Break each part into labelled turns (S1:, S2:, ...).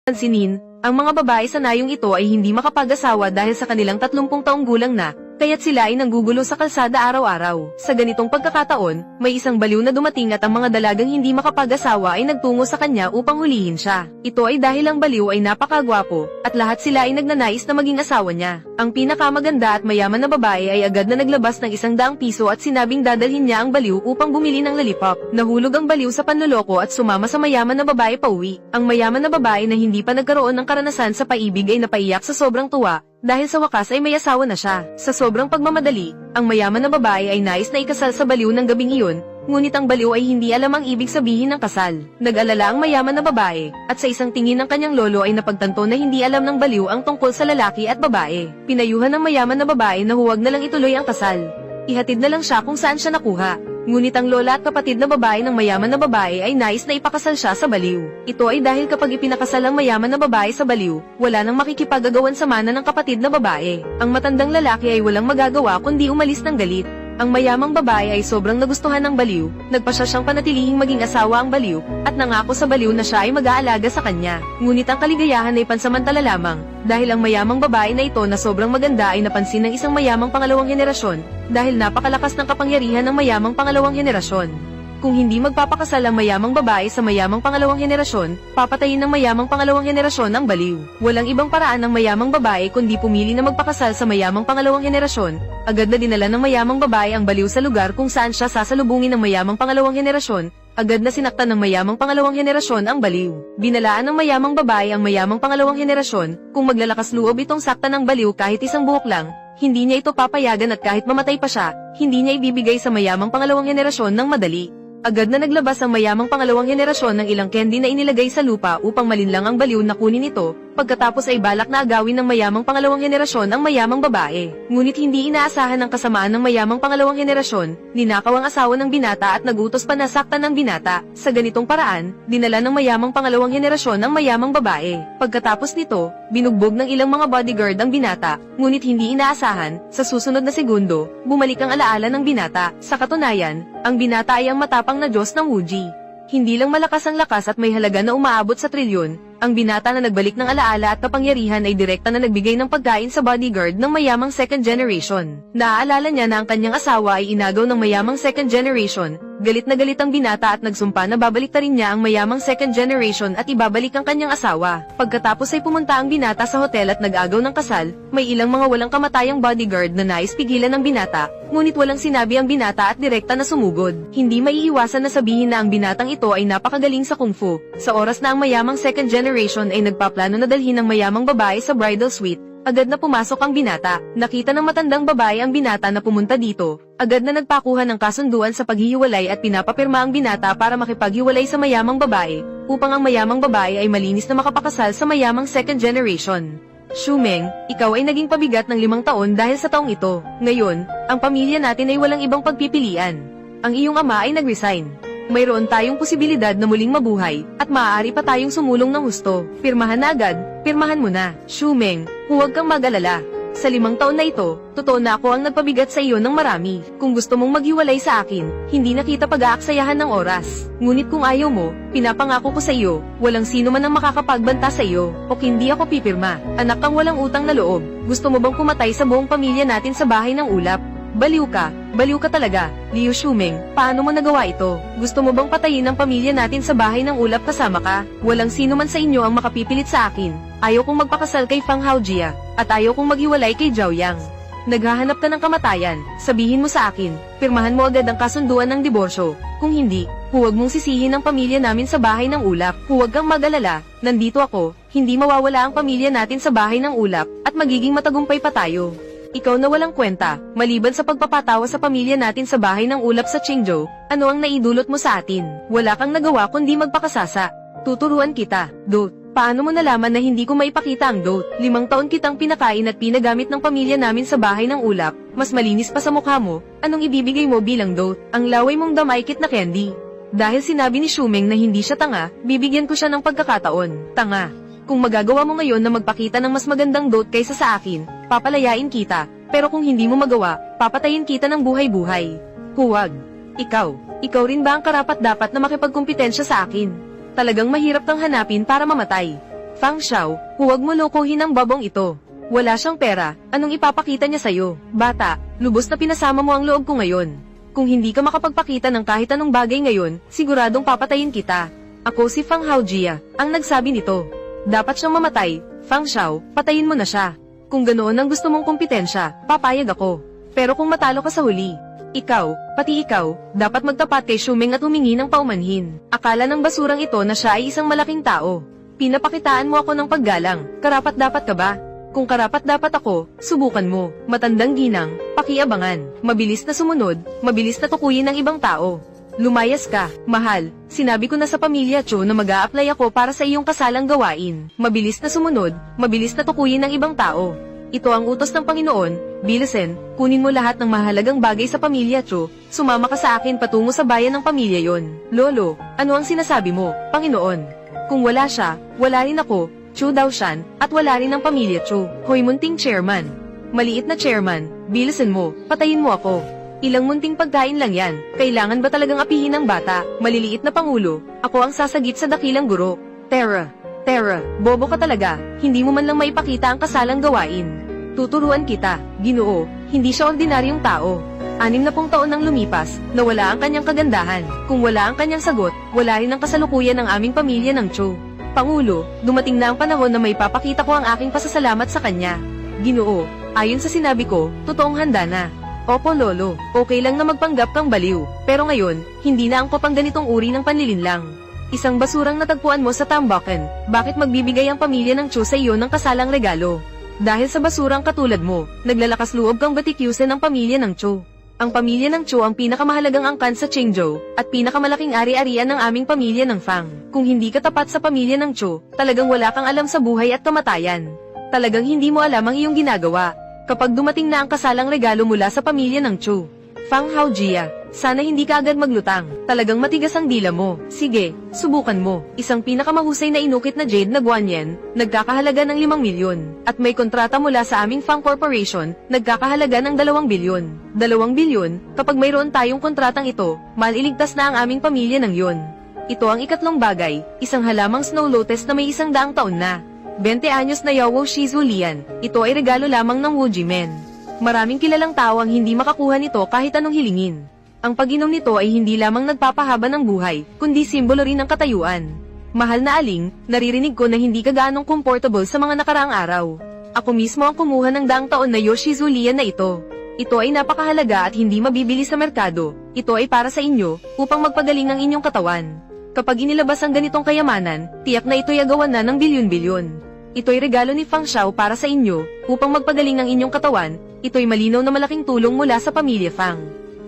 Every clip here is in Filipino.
S1: Pansinin, ang mga babae sa nayong ito ay hindi makapag-asawa dahil sa kanilang 30 taong gulang na, kaya't sila ay nanggugulo sa kalsada araw-araw. Sa ganitong pagkakataon, may isang baliw na dumating at ang mga dalagang hindi makapag-asawa ay nagtungo sa kanya upang hulihin siya. Ito ay dahil ang baliw ay napakagwapo, at lahat sila ay nagnanais na maging asawa niya. Ang pinakamaganda at mayaman na babae ay agad na naglabas ng 100 piso at sinabing dadalhin niya ang baliw upang bumili ng lollipop. Nahulog ang baliw sa panloloko at sumama sa mayaman na babae pauwi. Ang mayaman na babae na hindi pa nagkaroon ng karanasan sa paibig ay napaiyak sa sobrang tuwa, dahil sa wakas ay may asawa na siya. Sa sobrang pagmamadali, ang mayaman na babae ay nais na ikasal sa baliw ng gabing iyon, ngunit ang baliw ay hindi alam ang ibig sabihin ng kasal. Nag-alala ang mayaman na babae, at sa isang tingin ng kanyang lolo ay napagtanto na hindi alam ng baliw ang tungkol sa lalaki at babae. Pinayuhan ng mayaman na babae na huwag na lang ituloy ang kasal. Ihatid na lang siya kung saan siya nakuha. Ngunit ang lola at kapatid na babae ng mayaman na babae ay nais na ipakasal siya sa baliw. Ito ay dahil kapag ipinakasal ang mayaman na babae sa baliw, wala nang makikipagagawan sa mana ng kapatid na babae. Ang matandang lalaki ay walang magagawa kundi umalis ng galit. Ang mayamang babae ay sobrang nagustuhan ng baliw, nagpasya siyang panatilihing maging asawa ang baliw, at nangako sa baliw na siya ay mag-aalaga sa kanya. Ngunit ang kaligayahan ay pansamantala lamang, dahil ang mayamang babae na ito na sobrang maganda ay napansin ng isang mayamang pangalawang henerasyon, dahil napakalakas ng kapangyarihan ng mayamang pangalawang henerasyon. Kung hindi magpapakasal ang mayamang babae sa mayamang pangalawang henerasyon, papatayin ng mayamang pangalawang henerasyon ang baliw. Walang ibang paraan ng mayamang babae kundi pumili na magpakasal sa mayamang pangalawang henerasyon. Agad na dinala ng mayamang babae ang baliw sa lugar kung saan siya sasalubungin ng mayamang pangalawang henerasyon. Agad na sinaktan ng mayamang pangalawang henerasyon ang baliw. Binalaan ng mayamang babae ang mayamang pangalawang henerasyon, kung maglalakas loob itong saktan ng baliw kahit isang buhok lang, hindi niya ito papayagan at kahit mamatay pa siya, hindi niya ibibigay sa mayamang pangalawang henerasyon ng madali. Agad na naglabas ang mayamang pangalawang henerasyon ng ilang candy na inilagay sa lupa upang malinlang ang baliw na kunin ito, pagkatapos ay balak na agawin ng mayamang pangalawang henerasyon ang mayamang babae. Ngunit hindi inaasahan ng kasamaan ng mayamang pangalawang henerasyon, ninakaw ang asawa ng binata at nagutos pa na saktan ng binata. Sa ganitong paraan, dinala ng mayamang pangalawang henerasyon ang mayamang babae. Pagkatapos nito, binugbog ng ilang mga bodyguard ang binata, ngunit hindi inaasahan, sa susunod na segundo, bumalik ang alaala ng binata. Sa katunayan, ang binata ay ang matapang na Diyos ng Wuji. Hindi lang malakas ang lakas at may halaga na umaabot sa trilyon, ang binata na nagbalik ng alaala at kapangyarihan ay direkta na nagbigay ng pagkain sa bodyguard ng mayamang second generation. Naaalala niya na ang kanyang asawa ay inagaw ng mayamang second generation. Galit na galit ang binata at nagsumpa na babaliktarin niya ang mayamang second generation at ibabalik ang kanyang asawa. Pagkatapos ay pumunta ang binata sa hotel at nag-agaw ng kasal. May ilang mga walang kamatayang bodyguard na nais pigilan ng binata, ngunit walang sinabi ang binata at direkta na sumugod. Hindi maiiwasan na sabihin na ang binatang ito ay napakagaling sa kung fu. Sa oras na ang mayamang second generation ay nagpaplano na dalhin ang mayamang babae sa bridal suite, agad na pumasok ang binata. Nakita ng matandang babae ang binata na pumunta dito. Agad na nagpakuha ng kasunduan sa paghihiwalay at pinapapirma ang binata para makipaghiwalay sa mayamang babae, upang ang mayamang babae ay malinis na makapakasal sa mayamang second generation. Shumeng, ikaw ay naging pabigat ng 5 taon dahil sa taong ito. Ngayon, ang pamilya natin ay walang ibang pagpipilian. Ang iyong ama ay nag-resign. Mayroon tayong posibilidad na muling mabuhay, at maaari pa tayong sumulong ng husto. Pirmahan na agad, pirmahan mo na. Shumeng, huwag kang mag-alala. Sa 5 taon na ito, totoo na ako ang nagpabigat sa iyo ng marami. Kung gusto mong maghiwalay sa akin, hindi na kita pag-aaksayahan ng oras. Ngunit kung ayaw mo, pinapangako ko sa iyo, walang sino man ang makakapagbanta sa iyo, o hindi ako pipirma. Anak kang walang utang na loob. Gusto mo bang pumatay sa buong pamilya natin sa bahay ng ulap? Baliw ka talaga, Liu Shumeng, paano mo nagawa ito? Gusto mo bang patayin ang pamilya natin sa bahay ng ulap kasama ka? Walang sino man sa inyo ang makapipilit sa akin. Ayaw kong magpakasal kay Fang Haojia, at ayaw kong maghiwalay kay Zhao Yang. Naghahanap ka ng kamatayan, sabihin mo sa akin, pirmahan mo agad ang kasunduan ng diborsyo. Kung hindi, huwag mong sisihin ang pamilya namin sa bahay ng ulap. Huwag kang mag-alala, nandito ako, hindi mawawala ang pamilya natin sa bahay ng ulap, at magiging matagumpay pa tayo. Ikaw na walang kwenta, maliban sa pagpapatawa sa pamilya natin sa bahay ng ulap sa Qingzhou, ano ang naidulot mo sa atin? Wala kang nagawa kundi magpakasasa. Tuturuan kita, Dote. Paano mo nalaman na hindi ko maipakita ang Dote? 5 taon kitang pinakain at pinagamit ng pamilya namin sa bahay ng ulap, mas malinis pa sa mukha mo, anong ibibigay mo bilang Dote? Ang laway mong damaykit na candy. Dahil sinabi ni Shumeng na hindi siya tanga, bibigyan ko siya ng pagkakataon. Tanga. Kung magagawa mo ngayon na magpakita ng mas magandang Dote kaysa sa akin, papalayain kita. Pero kung hindi mo magawa, papatayin kita ng buhay-buhay. Huwag. Ikaw rin ba ang karapat-dapat na makipagkumpetensya sa akin? Talagang mahirap kang hanapin para mamatay. Fang Xiao, huwag mo lokohin ang babong ito. Wala siyang pera, anong ipapakita niya sa'yo? Bata, lubos na pinasama mo ang loob ko ngayon. Kung hindi ka makapagpakita ng kahit anong bagay ngayon, siguradong papatayin kita. Ako si Fang Haojia, ang nagsabi nito. Dapat siyang mamatay. Fang Xiao, patayin mo na siya. Kung ganoon ang gusto mong kompetensya, papayag ako. Pero kung matalo ka sa huli, pati ikaw, dapat magtapat kay Shumeng at humingi ng paumanhin. Akala ng basurang ito na siya ay isang malaking tao. Pinapakitaan mo ako ng paggalang, karapat-dapat ka ba? Kung karapat-dapat ako, subukan mo. Matandang ginang, pakiabangan, mabilis na sumunod, mabilis na tukuyin ng ibang tao. Lumayas ka, mahal. Sinabi ko na sa pamilya Cho na mag-a-apply ako para sa iyong kasalang gawain. Mabilis na sumunod, mabilis na tukuyin ng ibang tao. Ito ang utos ng Panginoon. Bilisen, kunin mo lahat ng mahalagang bagay sa pamilya Cho. Sumama ka sa akin patungo sa bayan ng pamilya yon. Lolo, ano ang sinasabi mo, Panginoon? Kung wala siya, wala rin ako, Chu Daoshan, at wala rin ang pamilya Chu. Hoy munting chairman. Maliit na chairman, bilisan mo, patayin mo ako. Ilang munting pagkain lang yan, kailangan ba talagang apihin ang bata? Maliliit na pangulo, ako ang sasagit sa dakilang guro. Terra, bobo ka talaga, hindi mo man lang maipakita ang kasalang gawain. Tuturuan kita, Ginoo, hindi siya ordinaryong tao. 60 taon nang lumipas, nawala ang kanyang kagandahan. Kung wala ang kanyang sagot, wala rin ang kasalukuyan ng aming pamilya ng Cho. Pangulo, dumating na ang panahon na may papakita ko ang aking pasasalamat sa kanya. Ginoo, ayon sa sinabi ko, totoong handa na. Opo lolo, okay lang na magpanggap kang baliw, pero ngayon, hindi na angkop ang ganitong uri ng panlilinlang. Isang basurang natagpuan mo sa Tambakan, bakit magbibigay ang pamilya ng Cho sa iyo ng kasalang regalo? Dahil sa basurang katulad mo, naglalakas loob kang batikyusin ng pamilya ng Cho. Ang pamilya ng Cho ang pinakamahalagang angkan sa Qingzhou, at pinakamalaking ari-arian ng aming pamilya ng Fang. Kung hindi ka tapat sa pamilya ng Cho, talagang wala kang alam sa buhay at kamatayan. Talagang hindi mo alam ang iyong ginagawa. Kapag dumating na ang kasalang regalo mula sa pamilya ng Cho. Fang Haojia, sana hindi ka agad maglutang. Talagang matigas ang dila mo. Sige, subukan mo. Isang pinakamahusay na inukit na jade na guanyen, nagkakahalaga ng 5 milyon. At may kontrata mula sa aming Fang Corporation, nagkakahalaga ng 2 bilyon. 2 bilyon, kapag mayroon tayong kontratang ito, maliligtas na ang aming pamilya ng yon. Ito ang ikatlong bagay, isang halamang snow lotus na may 100 taon na. 20 anyos na Yawo Shizu Lian, ito ay regalo lamang ng Wu Jimen. Maraming kilalang tao ang hindi makakuha nito kahit anong hilingin. Ang pag-inom nito ay hindi lamang nagpapahaba ng buhay, kundi simbolo rin ng katayuan. Mahal na Aling, naririnig ko na hindi ka gaanong comfortable sa mga nakaraang araw. Ako mismo ang kumuha ng 100 taon na Yoshizu Lian na ito. Ito ay napakahalaga at hindi mabibili sa merkado. Ito ay para sa inyo, upang magpagaling ang inyong katawan. Kapag inilabas ang ganitong kayamanan, tiyak na ito'y agawan na ng bilyon-bilyon. Ito'y regalo ni Fang Xiao para sa inyo, upang magpagaling ang inyong katawan. Ito'y malinaw na malaking tulong mula sa pamilya Fang.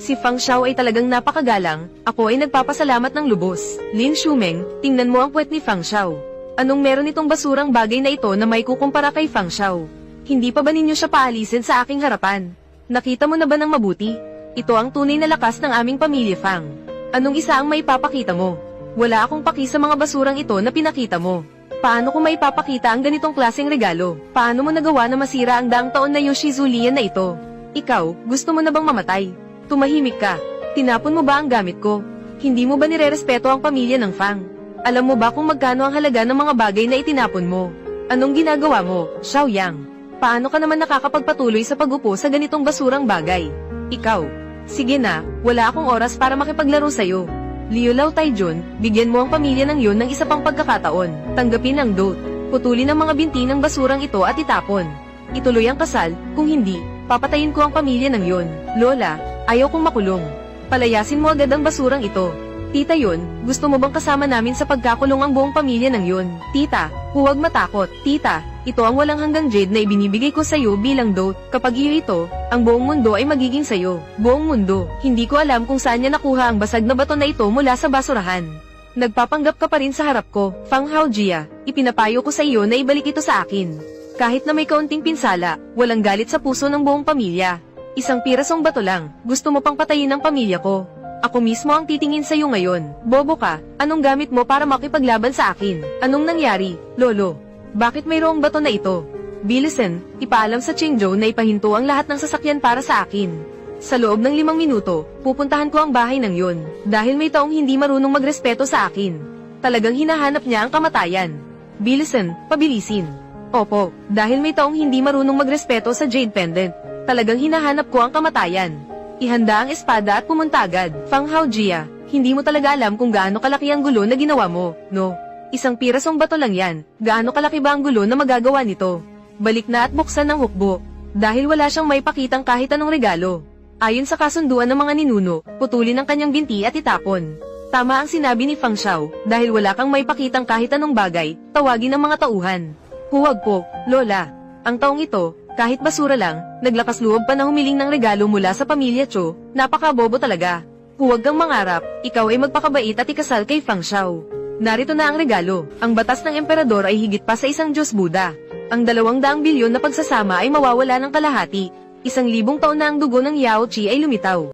S1: Si Fang Xiao ay talagang napakagalang, ako ay nagpapasalamat ng lubos. Lin Shumeng, tingnan mo ang puwet ni Fang Xiao. Anong meron itong basurang bagay na ito na may kukumpara kay Fang Xiao? Hindi pa ba ninyo siya paalisin sa aking harapan? Nakita mo na ba ng mabuti? Ito ang tunay na lakas ng aming pamilya Fang. Anong isa ang may papakita mo? Wala akong paki sa mga basurang ito na pinakita mo. Paano ko maipapakita ang ganitong klaseng regalo? Paano mo nagawa na masira ang 100 taon na Yoshizu Lian na ito? Ikaw, gusto mo na bang mamatay? Tumahimik ka. Tinapon mo ba ang gamit ko? Hindi mo ba nirerespeto ang pamilya ng Fang? Alam mo ba kung magkano ang halaga ng mga bagay na itinapon mo? Anong ginagawa mo, Xiao Yang? Paano ka naman nakakapagpatuloy sa pag-upo sa ganitong basurang bagay? Ikaw. Sige na, wala akong oras para makipaglaro sa'yo. Liu Lao Taijun, bigyan mo ang pamilya ng yon ng isa pang pagkakataon. Tanggapin ang dote. Putulin ang mga binti ng basurang ito at itapon. Ituloy ang kasal, kung hindi, papatayin ko ang pamilya ng yon. Lola, ayaw kong makulong. Palayasin mo agad ang basurang ito. Tita yon, gusto mo bang kasama namin sa pagkakulong ang buong pamilya ng yon? Tita, huwag matakot. Tita, ito ang walang hanggang jade na ibinibigay ko sa iyo bilang dote. Kapag iyo ito, ang buong mundo ay magiging sayo. Buong mundo. Hindi ko alam kung saan niya nakuha ang basag na bato na ito mula sa basurahan. Nagpapanggap ka pa rin sa harap ko, Fang Haojia. Ipinapayo ko sa iyo na ibalik ito sa akin. Kahit na may kaunting pinsala, walang galit sa puso ng buong pamilya. Isang pirasong bato lang, gusto mo pang patayin ang pamilya ko. Ako mismo ang titingin sa iyo ngayon. Bobo ka, anong gamit mo para makipaglaban sa akin? Anong nangyari, Lolo? Bakit mayroong bato na ito? Bilisen, ipaalam sa Qingzhou na ipahinto ang lahat ng sasakyan para sa akin. Sa loob ng 5 minuto, pupuntahan ko ang bahay ng yon, dahil may taong hindi marunong magrespeto sa akin. Talagang hinahanap niya ang kamatayan. Bilisan, pabilisin. Opo, dahil may taong hindi marunong magrespeto sa Jade Pendant. Talagang hinahanap ko ang kamatayan. Ihanda ang espada at pumunta agad. Fang Haojia, hindi mo talaga alam kung gaano kalaki ang gulo na ginawa mo, no? Isang pirasong bato lang yan. Gaano kalaki ba ang gulo na magagawa nito? Balik na at buksan ng hukbo. Dahil wala siyang may pakitang kahit anong regalo. Ayon sa kasunduan ng mga ninuno, putulin ang kanyang binti at itapon. Tama ang sinabi ni Fang Xiao, dahil wala kang may pakitang kahit anong bagay, tawagin ang mga tauhan. Huwag po, Lola. Ang taong ito, kahit basura lang, naglakas loob pa na humiling ng regalo mula sa pamilya Cho, napakabobo talaga. Huwag kang mangarap, ikaw ay magpakabait at ikasal kay Fang Xiao. Narito na ang regalo, ang batas ng emperador ay higit pa sa isang Diyos Buddha. Ang 200 bilyon na pagsasama ay mawawala ng kalahati. 1,000 taon na ang dugo ng Yao Chi ay lumitaw.